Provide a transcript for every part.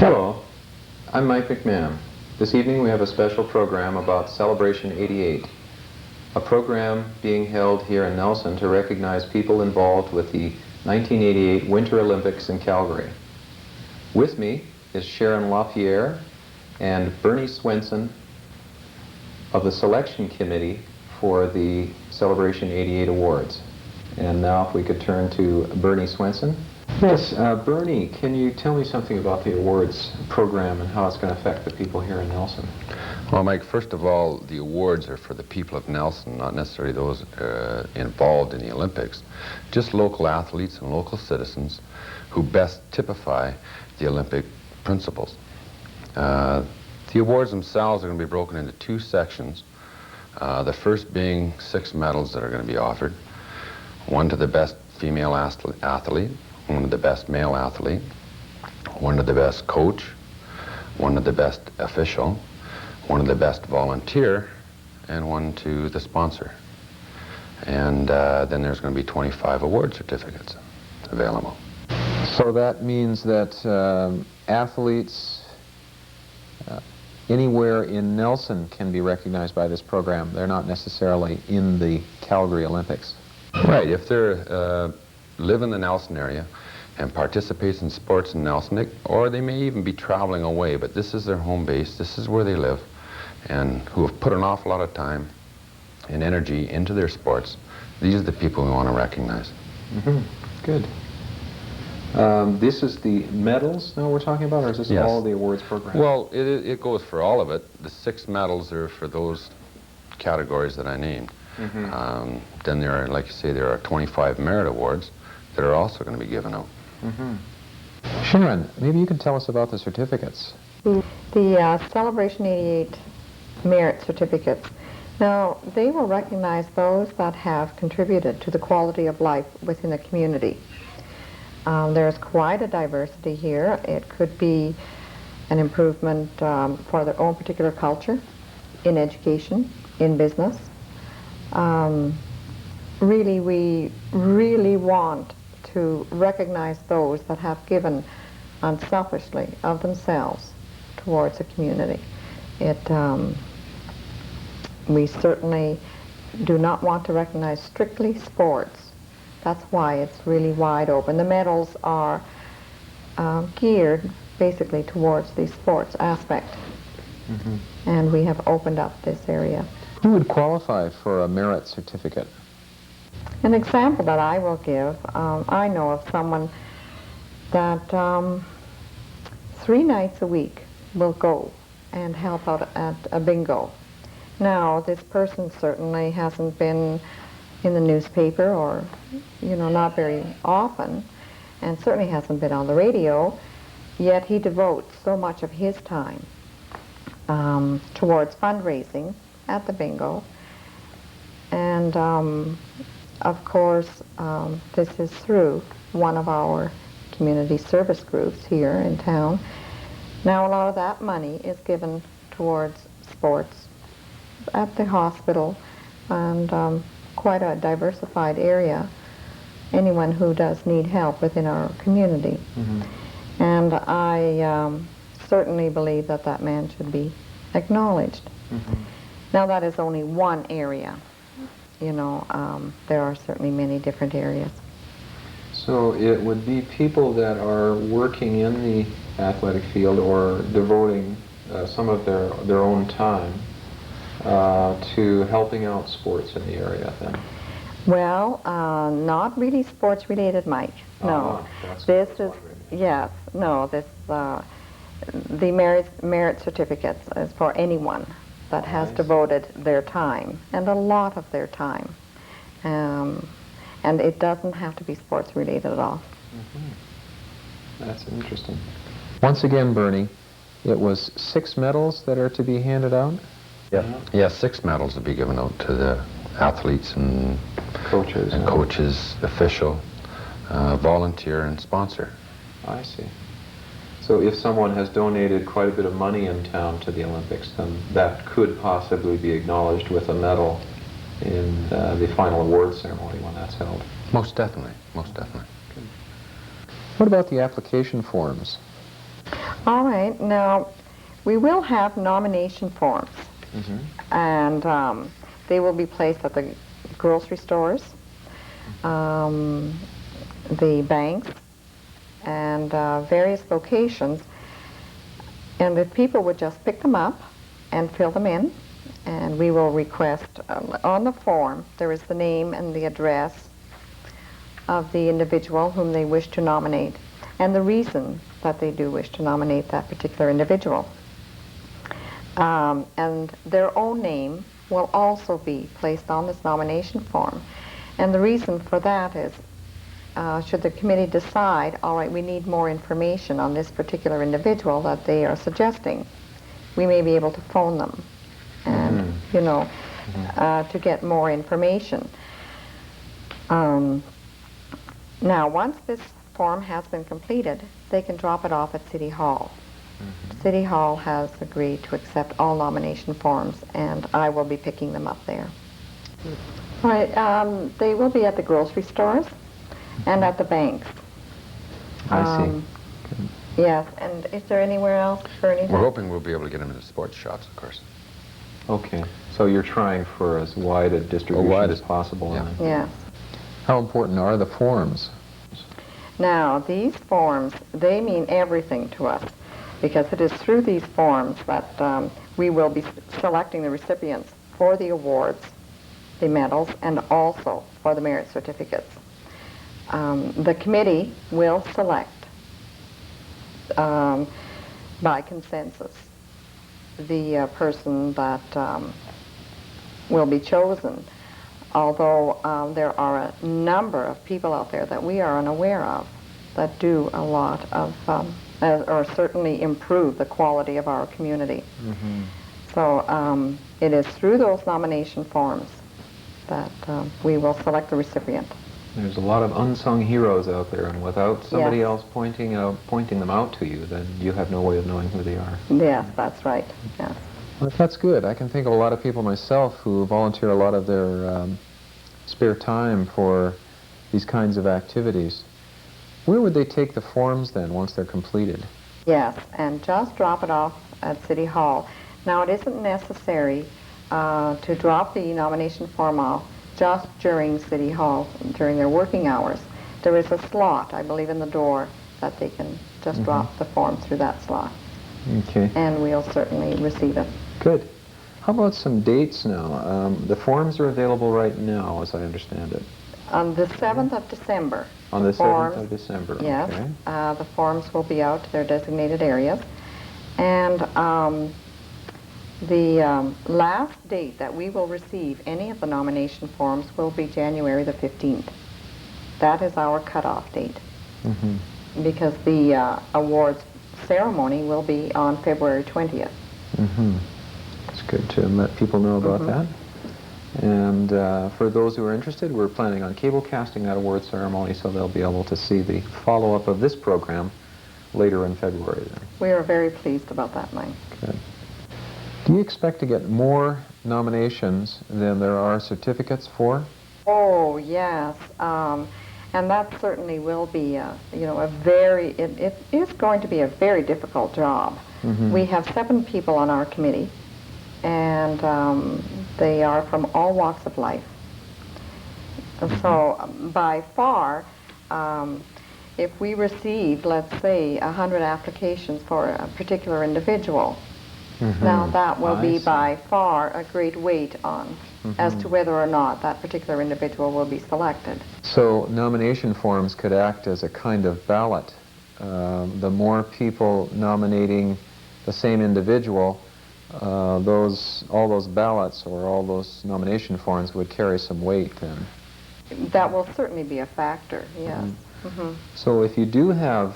Hello, I'm Mike McMann. This evening we have a special program about Celebration 88, a program being held here in Nelson to recognize people involved with the 1988 Winter Olympics in Calgary. With me is Sharon Lafair and Bernie Swendson of the selection committee for the Celebration 88 awards. And now if we could turn to Bernie Swendson. Yes, Bernie, can you tell me something about the awards program and how it's going to affect the people here in Nelson? Well, Mike, first of all, the awards are for the people of Nelson, not necessarily those involved in the Olympics, just local athletes and local citizens who best typify the Olympic principles. The awards themselves are going to be broken into two sections, the first being 6 medals that are going to be offered, one to the best female athlete, one to the best male athlete, one to the best coach, one to the best official, one to the best volunteer, and one to the sponsor. And then there's going to be 25 award certificates available. So that means that athletes anywhere in Nelson can be recognized by this program. They're not necessarily in the Calgary Olympics. Right, if they live in the Nelson area and participates in sports in Nelson, or they may even be traveling away, but this is their home base, this is where they live, and who have put an awful lot of time and energy into their sports, these are the people we want to recognize. Mm-hmm. Good. This is the medals now we're talking about, or is this all the awards program? Well, it goes for all of it. The 6 medals are for those categories that I named. Mm-hmm. Then there are, like you say, there are 25 merit awards that are also going to be given out. Mm-hmm. Sharon, maybe you can tell us about the certificates. The Celebration 88 merit certificates. Now, they will recognize those that have contributed to the quality of life within the community. There's quite a diversity here. It could be an improvement for their own particular culture, in education, in business. Really, we really want to recognize those that have given unselfishly of themselves towards the community. We certainly do not want to recognize strictly sports. That's why it's really wide open. The medals are geared basically towards the sports aspect. Mm-hmm. And we have opened up this area. Who would qualify for a merit certificate? An example that I will give, I know of someone that 3 nights a week will go and help out at a bingo. Now, this person certainly hasn't been in the newspaper or, not very often, and certainly hasn't been on the radio, yet he devotes so much of his time towards fundraising at the bingo. And of course, this is through one of our community service groups here in town. Now, a lot of that money is given towards sports at the hospital, and quite a diversified area. Anyone who does need help within our community. Mm-hmm. And I certainly believe that that man should be acknowledged. Mm-hmm. Now, that is only one area. There are certainly many different areas. So it would be people that are working in the athletic field or devoting some of their own time to helping out sports in the area then? Well, not really sports related, Mike. No. This is, yes, no, this, the merit certificates is for anyone that has devoted their time, and a lot of their time. And it doesn't have to be sports related at all. Mm-hmm. That's interesting. Once again, Bernie, it was 6 medals that are to be handed out? Yeah, 6 medals will be given out to the athletes and coaches, official, volunteer, and sponsor. I see. So if someone has donated quite a bit of money in town to the Olympics, then that could possibly be acknowledged with a medal in the final award ceremony when that's held. Most definitely, most definitely. Good. What about the application forms? All right. Now, we will have nomination forms, and they will be placed at the grocery stores, the banks, and various locations. And if people would just pick them up and fill them in, and we will request on the form, there is the name and the address of the individual whom they wish to nominate, and the reason that they do wish to nominate that particular individual. And their own name will also be placed on this nomination form. And the reason for that is, should the committee decide, all right, we need more information on this particular individual that they are suggesting, we may be able to phone them and, to get more information. Now, once this form has been completed, they can drop it off at City Hall. City Hall has agreed to accept all nomination forms, and I will be picking them up there. All right, they will be at the grocery stores and at the banks. I see. Yes, and is there anywhere else, Bernie? We're hoping we'll be able to get them into sports shops, of course. Okay, so you're trying for as wide a distribution as possible. Yeah. Yes. How important are the forms? Now, these forms, they mean everything to us, because it is through these forms that we will be selecting the recipients for the awards, the medals, and also for the merit certificates. The committee will select by consensus the person that will be chosen, although there are a number of people out there that we are unaware of that do a lot of, or certainly improve the quality of our community. So it is through those nomination forms that we will select the recipient. There's a lot of unsung heroes out there, and without somebody else pointing them out to you, then you have no way of knowing who they are. Yes, that's right. Yes. Well, that's good. I can think of a lot of people myself who volunteer a lot of their spare time for these kinds of activities. Where would they take the forms then once they're completed? Yes, and just drop it off at City Hall. Now, it isn't necessary to drop the nomination form off just during City Hall, during their working hours. There is a slot, I believe, in the door that they can just drop the form through that slot. Okay. And we'll certainly receive it. Good. How about some dates now? The forms are available right now, as I understand it. On the 7th of December. On the 7th forms, of December, yes, okay. The forms will be out to their designated areas. And the last date that we will receive any of the nomination forms will be January the 15th. That is our cutoff date. Because the awards ceremony will be on February 20th. It's good to let people know about that. And for those who are interested, we're planning on cable casting that award ceremony, so they'll be able to see the follow-up of this program later in February. Then. We are very pleased about that, Mike. Good. Do you expect to get more nominations than there are certificates for? Oh, yes. And that certainly will be, a very, it is going to be a very difficult job. We have 7 people on our committee, and they are from all walks of life. So by far, if we received, let's say, 100 applications for a particular individual, now that will be by far a great weight on as to whether or not that particular individual will be selected. So nomination forms could act as a kind of ballot. The more people nominating the same individual, all those ballots or all those nomination forms would carry some weight then. That will certainly be a factor, yes. So if you do have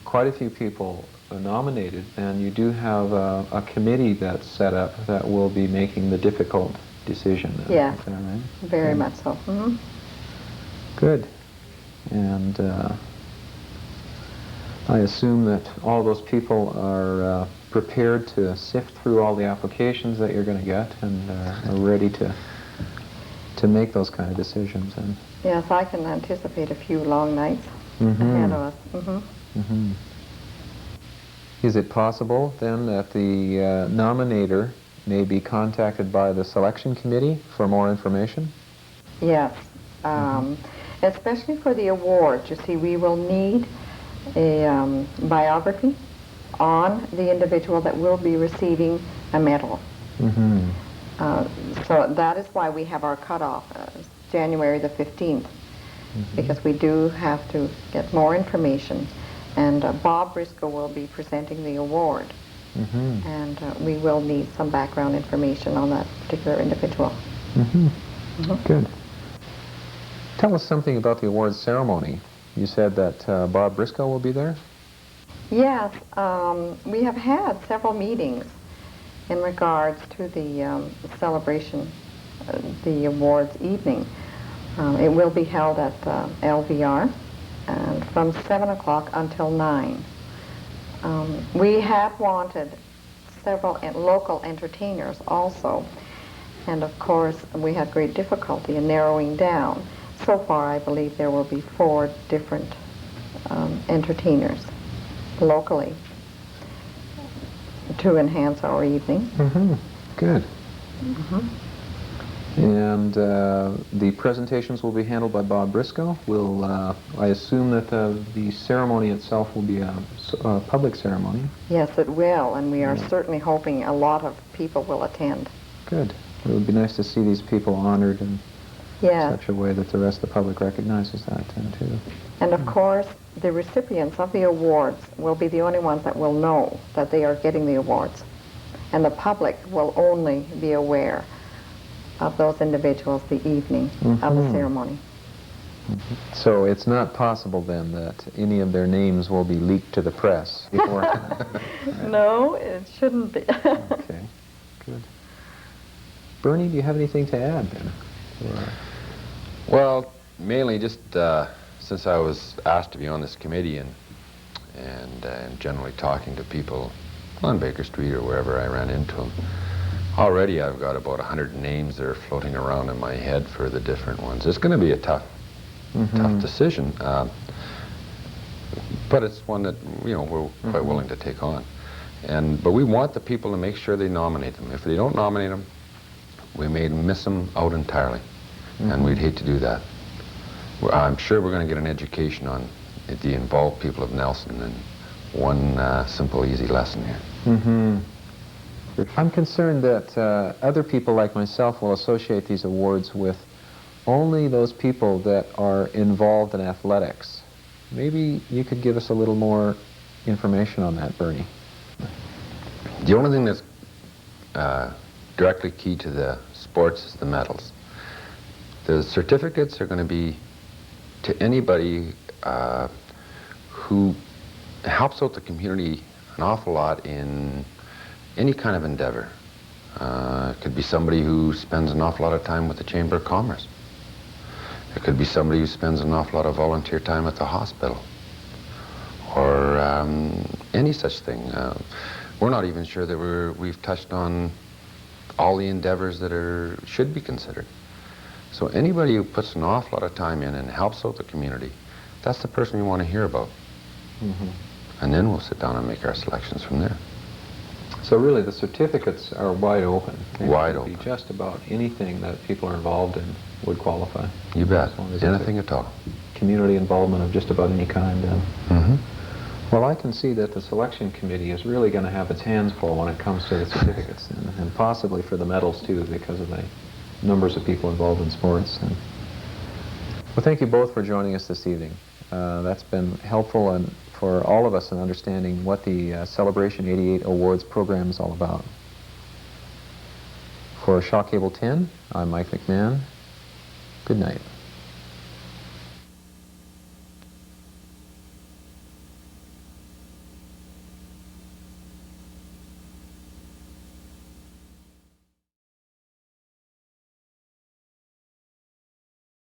quite a few people nominated, and you do have a committee that's set up that will be making the difficult decision. Yes, is that right? very much so. Good. And I assume that all those people are prepared to sift through all the applications that you're going to get and are ready to make those kind of decisions. And yes, I can anticipate a few long nights ahead of us. Is it possible then that the nominator may be contacted by the selection committee for more information? Yes, especially for the awards. You see, we will need a biography on the individual that will be receiving a medal. Mm-hmm. So that is why we have our cutoff, January the 15th, because we do have to get more information. And Bob Briscoe will be presenting the award. And we will need some background information on that particular individual. Good. Tell us something about the awards ceremony. You said that Bob Briscoe will be there? Yes, we have had several meetings in regards to the celebration, the awards evening. It will be held at LVR and from 7 o'clock until 9. We have wanted several local entertainers also, and of course we had great difficulty in narrowing down. So far I believe there will be 4 different entertainers locally to enhance our evening. Good. And the presentations will be handled by Bob Briscoe. Will I assume that the ceremony itself will be a public ceremony? Yes, it will, and we are certainly hoping a lot of people will attend. Good. It would be nice to see these people honored in such a way that the rest of the public recognizes that too. And of course, the recipients of the awards will be the only ones that will know that they are getting the awards. And the public will only be aware of those individuals the evening of the ceremony. So it's not possible then that any of their names will be leaked to the press beforehand? No, it shouldn't be. Okay, good. Bernie, do you have anything to add then? Well, mainly just since I was asked to be on this committee and generally talking to people on Baker Street or wherever I ran into them, already I've got about 100 names that are floating around in my head for the different ones. It's going to be a tough decision, but it's one that we're quite willing to take on. But we want the people to make sure they nominate them. If they don't nominate them, we may miss them out entirely, and we'd hate to do that. I'm sure we're going to get an education on the involved people of Nelson in one simple, easy lesson here. I'm concerned that other people like myself will associate these awards with only those people that are involved in athletics. Maybe you could give us a little more information on that, Bernie. The only thing that's directly key to the sports is the medals. The certificates are going to be to anybody who helps out the community an awful lot in any kind of endeavor. It could be somebody who spends an awful lot of time with the Chamber of Commerce. It could be somebody who spends an awful lot of volunteer time at the hospital, or any such thing. We're not even sure that we've touched on all the endeavors that should be considered. So anybody who puts an awful lot of time in and helps out the community, that's the person we want to hear about. And then we'll sit down and make our selections from there. So really the certificates are wide open. Wide open. Just about anything that people are involved in would qualify. You bet. Anything at all. Community involvement of just about any kind. Well, I can see that the selection committee is really going to have its hands full when it comes to the certificates, and possibly for the medals too, because of the numbers of people involved in sports. Well, thank you both for joining us this evening. That's been helpful and for all of us in understanding what the Celebration 88 Awards program is all about. For Shaw Cable 10, I'm Mike McMann. Good night.